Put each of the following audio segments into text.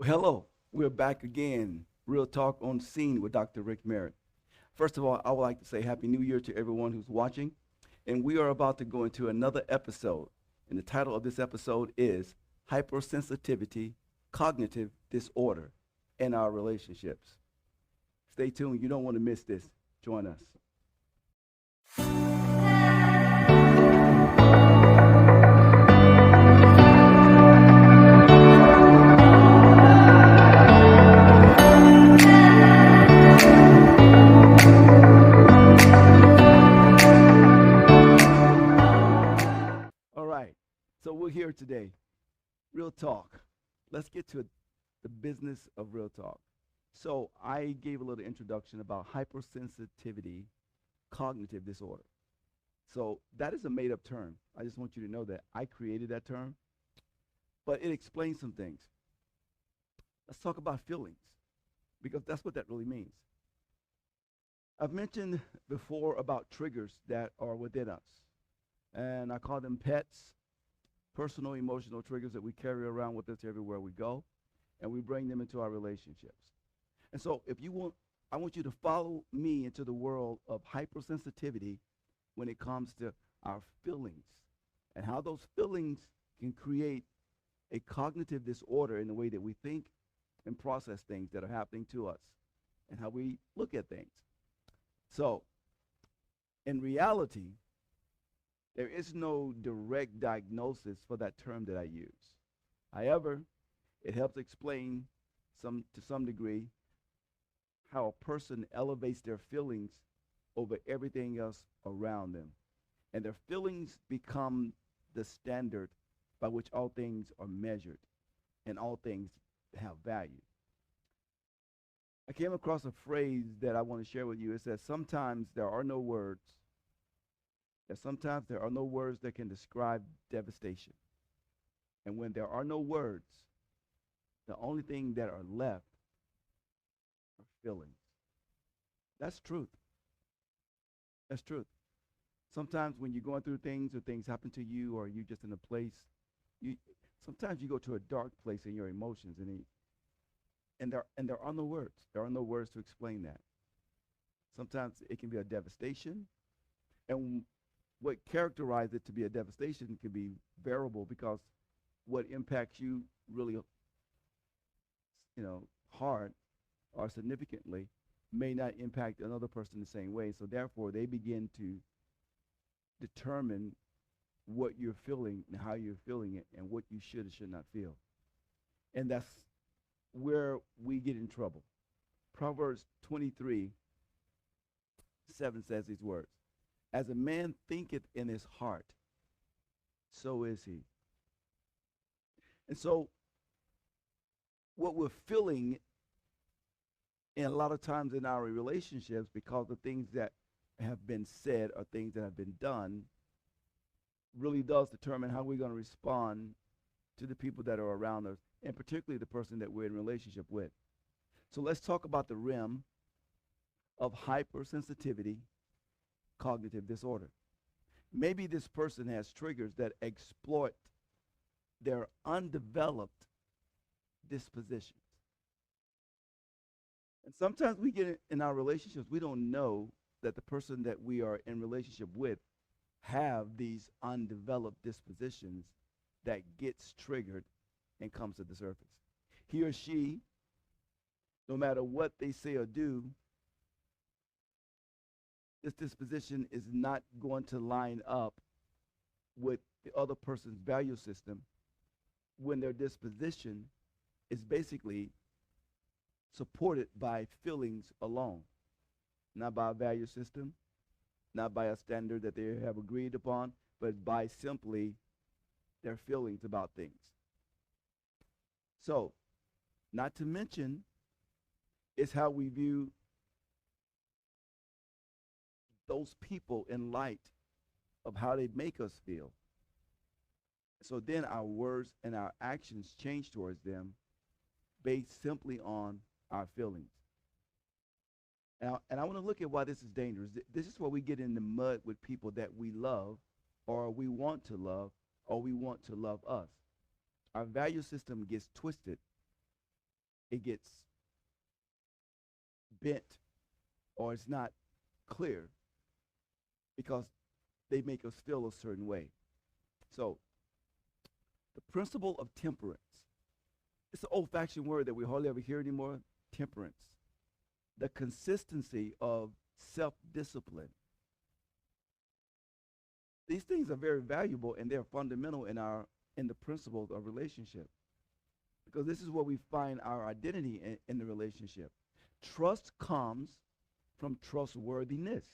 Well, hello, we're back again. Real Talk on Scene with Dr. Rick Merritt. First of all, I would like to say Happy New Year to everyone who's watching. And we are about to go into another episode. And the title of this episode is Hypersensitivity, Cognitive Disorder, and Our Relationships. Stay tuned. You don't want to miss this. Join us. All right. So we're here today. Real talk. Let's get to the business of real talk. So I gave a little introduction about hypersensitivity cognitive disorder. So that is a made up term. I just want you to know that I created that term, but it explains some things. Let's talk about feelings because that's what that really means. I've mentioned before about triggers that are within us, and I call them pets, personal emotional triggers that we carry around with us everywhere we go, and we bring them into our relationships. And so if you want, I want you to follow me into the world of hypersensitivity when it comes to our feelings and how those feelings can create a cognitive disorder in the way that we think and process things that are happening to us and how we look at things. So, in reality, there is no direct diagnosis for that term that I use. However, it helps explain to some degree how a person elevates their feelings over everything else around them. And their feelings become the standard by which all things are measured and all things have value. I came across a phrase that I want to share with you. It says, sometimes there are no words, that sometimes there are no words that can describe devastation. And when there are no words, the only thing that are left are feelings. That's truth. That's truth. Sometimes when you're going through things or things happen to you or you're just in a place, you sometimes you go to a dark place in your emotions and there are no words. There are no words to explain that. Sometimes it can be a devastation, and what characterizes it to be a devastation can be variable because what impacts you really, hard or significantly may not impact another person the same way. So therefore, they begin to determine what you're feeling and how you're feeling it and what you should or should not feel. And that's where we get in trouble. Proverbs 23:7 says these words. As a man thinketh in his heart, so is he. And so what we're feeling and a lot of times in our relationships because of things that have been said or things that have been done really does determine how we're going to respond to the people that are around us, and particularly the person that we're in relationship with. So let's talk about the realm of hypersensitivity cognitive disorder. Maybe this person has triggers that exploit their undeveloped dispositions. And sometimes we get in our relationships, we don't know that the person that we are in relationship with have these undeveloped dispositions that gets triggered and comes to the surface. He or she, no matter what they say or do, this disposition is not going to line up with the other person's value system when their disposition is basically supported by feelings alone, not by a value system, not by a standard that they have agreed upon, but by simply their feelings about things. So, not to mention, is how we view those people in light of how they make us feel. So then our words and our actions change towards them based simply on our feelings. And I want to look at why this is dangerous. This is where we get in the mud with people that we love or we want to love or we want to love us. Our value system gets twisted it gets bent or it's not clear because they make us feel a certain way. So the principle of temperance, it's an old-fashioned word that we hardly ever hear anymore, temperance. The consistency of self-discipline. These things are very valuable and they're fundamental in the principles of relationship. Because this is where we find our identity in the relationship. Trust comes from trustworthiness.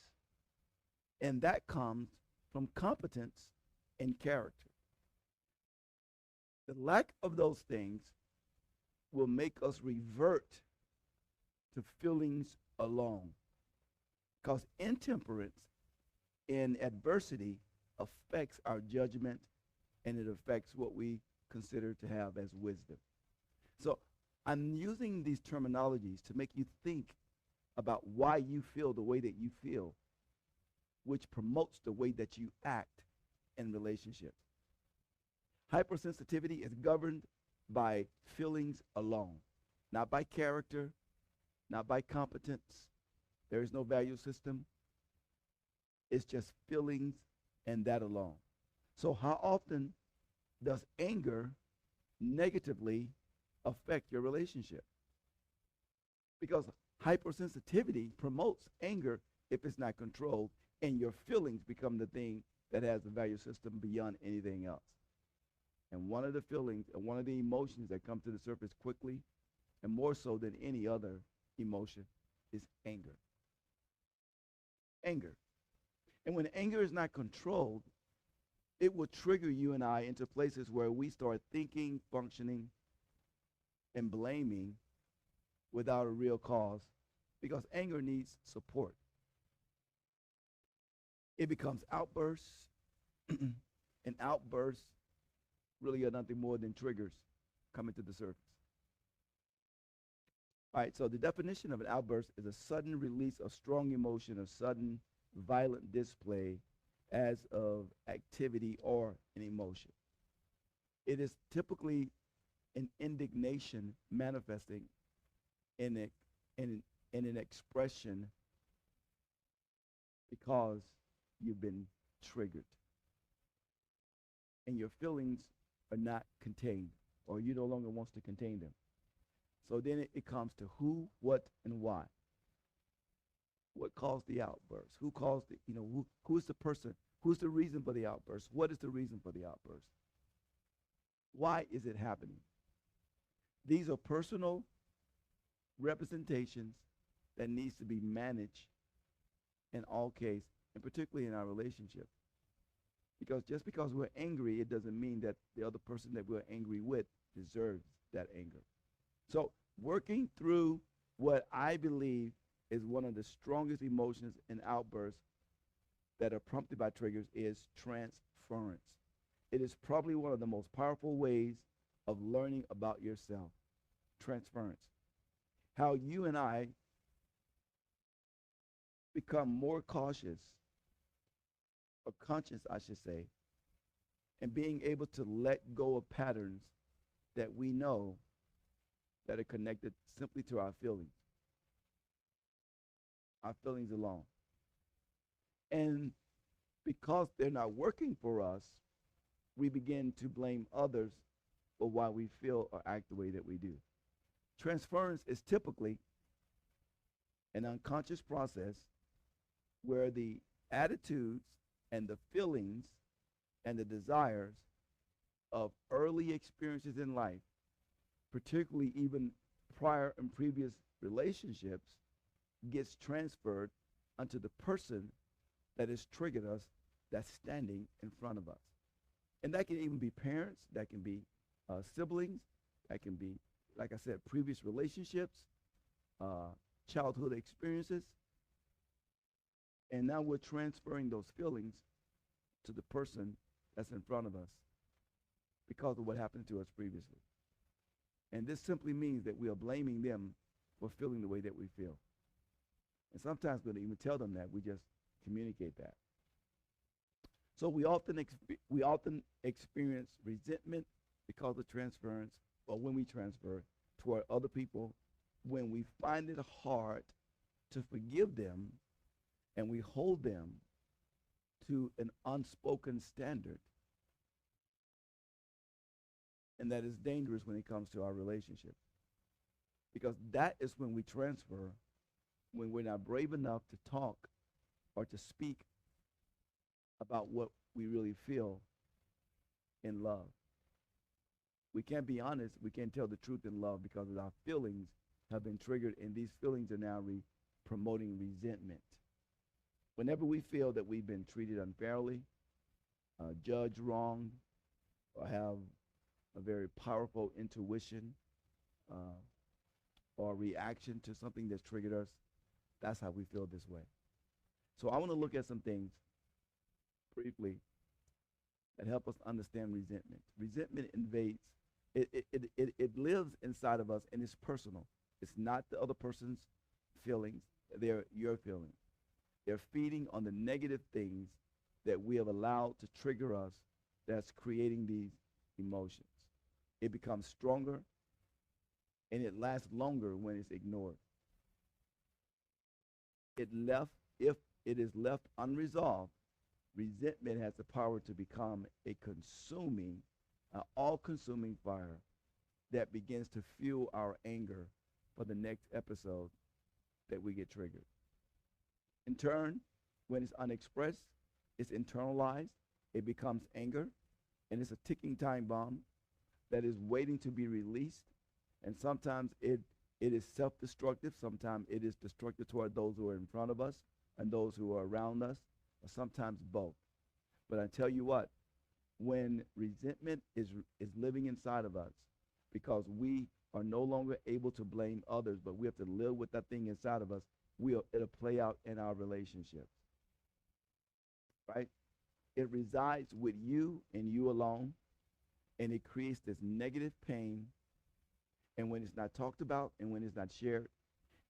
And that comes from competence and character. The lack of those things will make us revert to feelings alone. Because intemperance in adversity affects our judgment and it affects what we consider to have as wisdom. So I'm using these terminologies to make you think about why you feel the way that you feel, which promotes the way that you act in relationships. Hypersensitivity is governed by feelings alone, not by character, not by competence. There is no value system. It's just feelings and that alone. So how often does anger negatively affect your relationship? Because hypersensitivity promotes anger if it's not controlled, and your feelings become the thing that has a value system beyond anything else. And one of the feelings and one of the emotions that come to the surface quickly, and more so than any other emotion, is anger. Anger. And when anger is not controlled, it will trigger you and I into places where we start thinking, functioning, and blaming without a real cause, because anger needs support. It becomes outbursts, and outbursts really are nothing more than triggers coming to the surface. All right, so the definition of an outburst is a sudden release of strong emotion, a sudden violent display as of activity or an emotion. It is typically an indignation manifesting in an expression because you've been triggered and your feelings are not contained, or you no longer wants to contain them. So then it comes to who, what, and why. What caused the outburst? Who caused the, who's the person? Who's the reason for the outburst? What is the reason for the outburst? Why is it happening? These are personal representations that needs to be managed in all cases, and particularly in our relationship. Because just because we're angry, it doesn't mean that the other person that we're angry with deserves that anger. So working through what I believe is one of the strongest emotions in outbursts that are prompted by triggers is transference. It is probably one of the most powerful ways of learning about yourself. Transference. How you and I become more cautious, or conscious, I should say, and being able to let go of patterns that we know that are connected simply to our feelings alone. And because they're not working for us, we begin to blame others for why we feel or act the way that we do. Transference is typically an unconscious process where the attitudes and the feelings and the desires of early experiences in life, particularly even prior and previous relationships, gets transferred onto the person that has triggered us, that's standing in front of us. And that can even be parents, that can be siblings, that can be, like I said, previous relationships, childhood experiences. And now we're transferring those feelings to the person that's in front of us because of what happened to us previously. And this simply means that we are blaming them for feeling the way that we feel. And sometimes we don't even tell them that, we just communicate that. So we often experience resentment because of transference, or when we transfer, toward other people when we find it hard to forgive them and we hold them to an unspoken standard. And that is dangerous when it comes to our relationship. Because that is when we transfer, when we're not brave enough to talk or to speak about what we really feel in love. We can't be honest. We can't tell the truth in love because our feelings have been triggered, and these feelings are now promoting resentment. Whenever we feel that we've been treated unfairly, judged wrong, or have a very powerful intuition or reaction to something that's triggered us, that's how we feel this way. So I want to look at some things briefly that help us understand resentment. Resentment invades. It lives inside of us, and it's personal. It's not the other person's feelings. They're your feelings. They're feeding on the negative things that we have allowed to trigger us that's creating these emotions. It becomes stronger, and it lasts longer when it's ignored. If it is left unresolved, resentment has the power to become a consuming, all-consuming fire that begins to fuel our anger for the next episode that we get triggered. In turn, when it's unexpressed, it's internalized, it becomes anger, and it's a ticking time bomb that is waiting to be released. And sometimes it is self-destructive. Sometimes it is destructive toward those who are in front of us and those who are around us, or sometimes both. But I tell you what, when resentment is living inside of us, because we are no longer able to blame others, but we have to live with that thing inside of us, it'll play out in our relationships, right? It resides with you and you alone, and it creates this negative pain. And when it's not talked about and when it's not shared,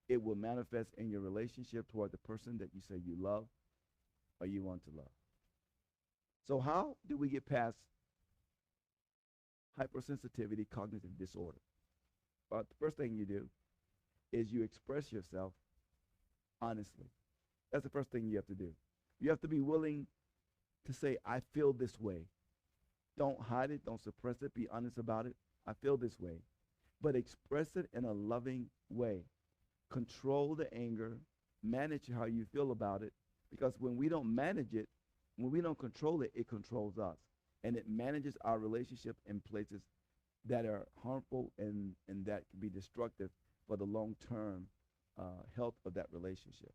it will manifest in your relationship toward the person that you say you love or you want to love. So how do we get past hypersensitivity cognitive disorder? Well, the first thing you do is you express yourself honestly. That's the first thing you have to do. You have to be willing to say, I feel this way. Don't hide it. Don't suppress it. Be honest about it. I feel this way. But express it in a loving way. Control the anger. Manage how you feel about it. Because when we don't manage it, when we don't control it, it controls us. And it manages our relationship in places that are harmful and that can be destructive for the long-term health of that relationship.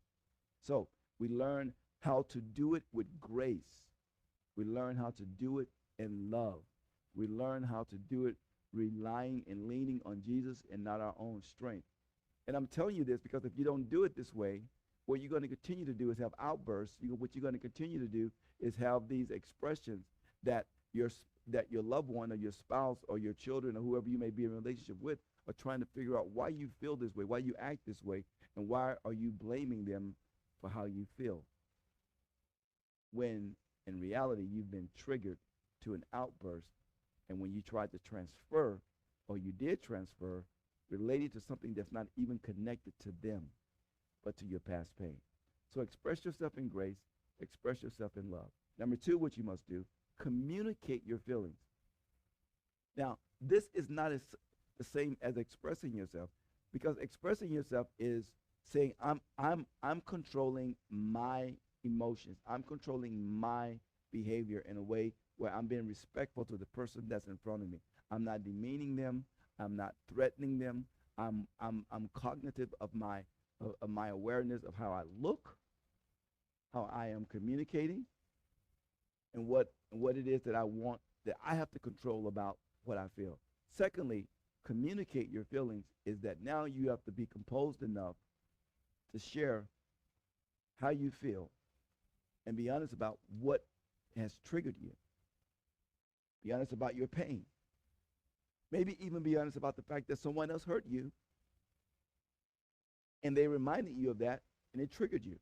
So we learn how to do it with grace. We learn how to do it in love. We learn how to do it relying and leaning on Jesus and not our own strength. And I'm telling you this because if you don't do it this way, what you're going to continue to do is have outbursts. What you're going to continue to do is have these expressions that your loved one or your spouse or your children or whoever you may be in a relationship with are trying to figure out why you feel this way, why you act this way, and why are you blaming them for how you feel. When in reality, you've been triggered to an outburst, and when you tried to transfer, or you did transfer, related to something that's not even connected to them, but to your past pain. So express yourself in grace, express yourself in love. Number two, what you must do, communicate your feelings. Now, this is not the same as expressing yourself, because expressing yourself is saying, I'm controlling my emotions. I'm controlling my behavior in a way where I'm being respectful to the person that's in front of me. I'm not demeaning them. I'm not threatening them. I'm cognitive of my awareness of how I look, how I am communicating, and what it is that I want, that I have to control about what I feel. Secondly, communicate your feelings is that now you have to be composed enough to share how you feel and be honest about what has triggered you. Be honest about your pain. Maybe even be honest about the fact that someone else hurt you and they reminded you of that and it triggered you.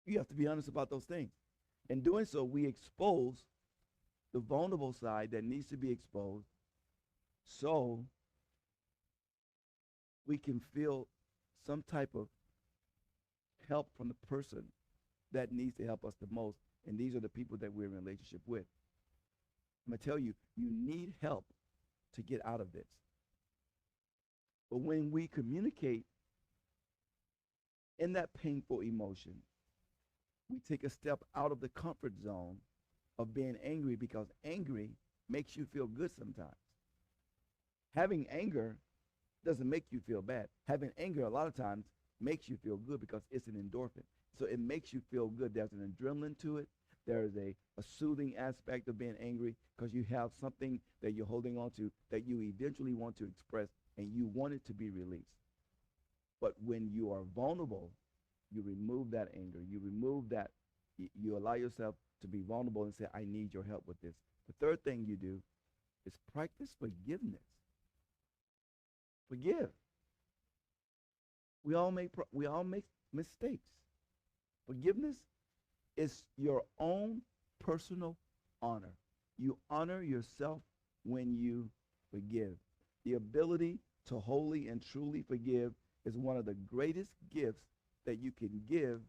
You have to be honest about those things. In doing so, we expose the vulnerable side that needs to be exposed so we can feel some type of help from the person that needs to help us the most. And these are the people that we're in a relationship with. I'm going to tell you, you need help to get out of this. But when we communicate in that painful emotion, we take a step out of the comfort zone of being angry, because angry makes you feel good sometimes. Having anger doesn't make you feel bad. Having anger a lot of times makes you feel good because it's an endorphin. So it makes you feel good. There's an adrenaline to it. There is a soothing aspect of being angry because you have something that you're holding on to that you eventually want to express and you want it to be released. But when you are vulnerable, you remove that anger. You remove that. You allow yourself to be vulnerable and say, I need your help with this. The third thing you do is practice forgiveness. Forgive. We all make mistakes. Forgiveness is your own personal honor. You honor yourself when you forgive. The ability to wholly and truly forgive is one of the greatest gifts that you can give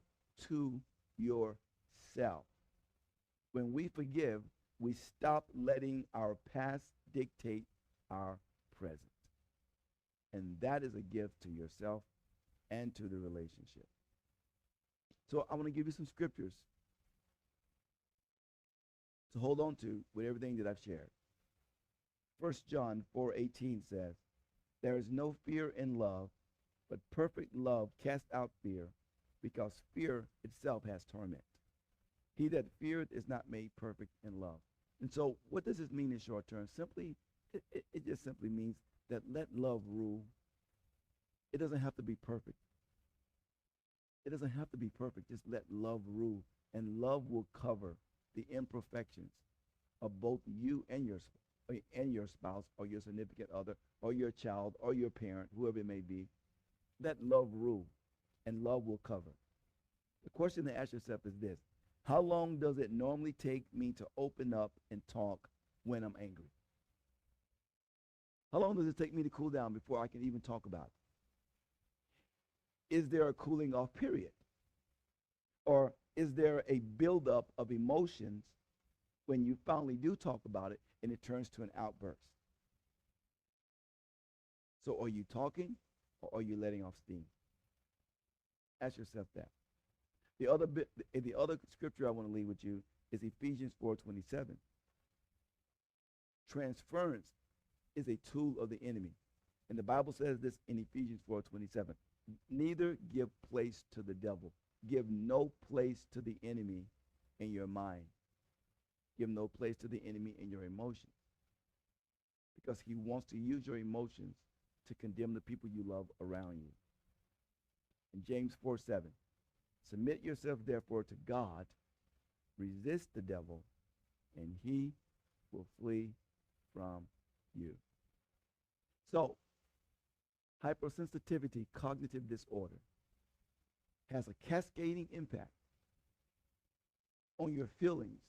to yourself. When we forgive, we stop letting our past dictate our present. And that is a gift to yourself and to the relationship. So I want to give you some scriptures to hold on to with everything that I've shared. 1 John 4:18 says, there is no fear in love, but perfect love casts out fear, because fear itself has torment. He that feareth is not made perfect in love. And so what does this mean in short term? Simply, it just simply means that let love rule. It doesn't have to be perfect. It doesn't have to be perfect. Just let love rule, and love will cover the imperfections of both you and your spouse or your significant other or your child or your parent, whoever it may be. Let love rule, and love will cover. The question to ask yourself is this: how long does it normally take me to open up and talk when I'm angry? How long does it take me to cool down before I can even talk about it? Is there a cooling off period? Or is there a buildup of emotions when you finally do talk about it and it turns to an outburst? So are you talking or are you letting off steam? Ask yourself that. The other scripture I want to leave with you is Ephesians 4:27. Transference is a tool of the enemy. And the Bible says this in Ephesians 4:27. Neither give place to the devil. Give no place to the enemy in your mind. Give no place to the enemy in your emotions. Because he wants to use your emotions to condemn the people you love around you. In James 4:7, submit yourself therefore to God, resist the devil, and he will flee from you. So, hypersensitivity, cognitive disorder, has a cascading impact on your feelings,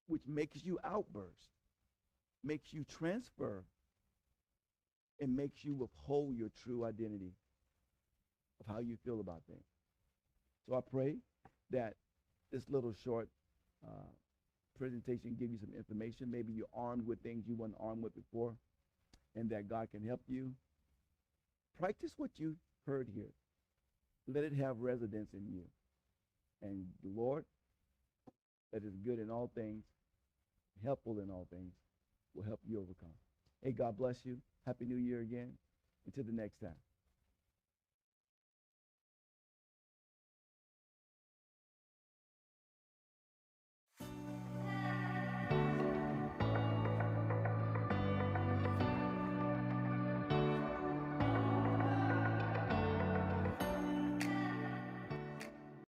which makes you outburst, makes you transfer, and makes you withhold your true identity of how you feel about things. So I pray that this little short presentation give you some information. Maybe you're armed with things you weren't armed with before, and that God can help you. Practice what you heard here. Let it have residence in you. And the Lord, that is good in all things, helpful in all things, will help you overcome. Hey, God bless you. Happy New Year again. Until the next time.